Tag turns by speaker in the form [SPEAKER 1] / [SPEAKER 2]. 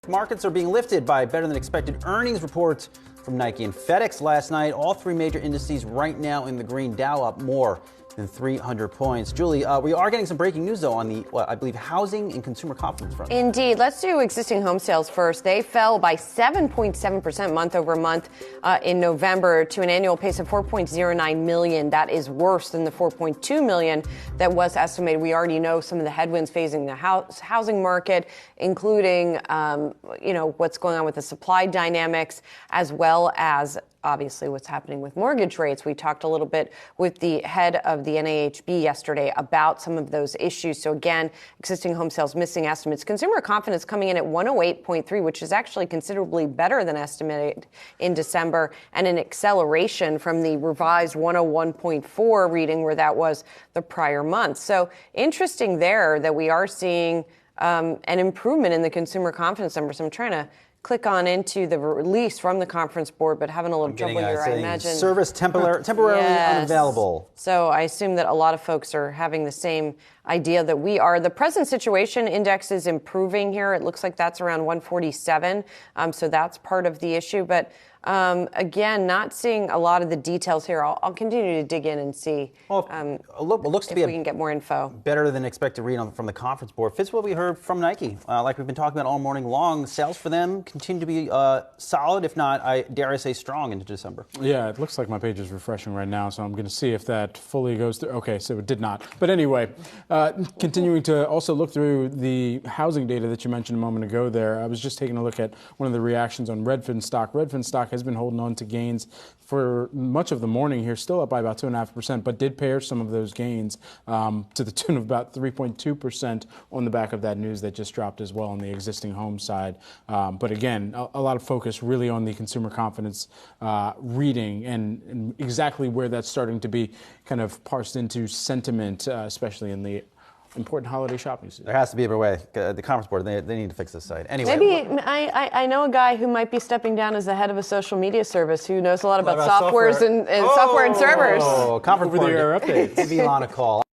[SPEAKER 1] Markets are being lifted by better than expected earnings reports from Nike and FedEx last night. All three major indices right now in the green. Dow up more than 300 points. Julie, we are getting some breaking news, though, on the, I believe, housing and consumer confidence front.
[SPEAKER 2] Indeed. Let's do existing home sales first. They fell by 7.7% month over month in November to an annual pace of 4.09 million. That is worse than the 4.2 million that was estimated. We already know some of the headwinds facing the housing market, including, what's going on with the supply dynamics, as well as obviously what's happening with mortgage rates. We talked a little bit with the head of the NAHB yesterday about some of those issues. So again, existing home sales missing estimates. Consumer confidence coming in at 108.3, which is actually considerably better than estimated in December, and an acceleration from the revised 101.4 reading where that was the prior month. So interesting there that we are seeing an improvement in the consumer confidence numbers. I'm trying to click on into the release from the conference board, but having a little trouble here, I imagine.
[SPEAKER 1] Service temporarily unavailable.
[SPEAKER 2] So I assume that a lot of folks are having the same idea that we are. The present situation index is improving here. It looks like that's around 147. So that's part of the issue. But again, not seeing a lot of the details here. I'll continue to dig in and see
[SPEAKER 1] it looks to be
[SPEAKER 2] we can get more info.
[SPEAKER 1] Better than expected read from the conference board. Fits what we heard from Nike. Like we've been talking about all morning long, sales for them continue to be solid, if not, dare I say, strong into December.
[SPEAKER 3] Yeah, it looks like my page is refreshing right now, so I'm going to see if that fully goes through. Okay, so it did not. But anyway, continuing to also look through the housing data that you mentioned a moment ago there, I was just taking a look at one of the reactions on Redfin stock. Redfin stock has been holding on to gains for much of the morning here, still up by about 2.5%, but did pair some of those gains to the tune of about 3.2% on the back of that news that just dropped as well on the existing home side. But again, a lot of focus really on the consumer confidence reading and exactly where that's starting to be kind of parsed into sentiment, especially in the important holiday shopping season.
[SPEAKER 1] There has to be a better way. The conference board, they need to fix this site. Anyway.
[SPEAKER 2] Maybe I know a guy who might be stepping down as the head of a social media service who knows a lot about softwares and software and servers.
[SPEAKER 1] Oh, conference board.
[SPEAKER 3] Over-the-air updates.
[SPEAKER 1] Give Elon a call.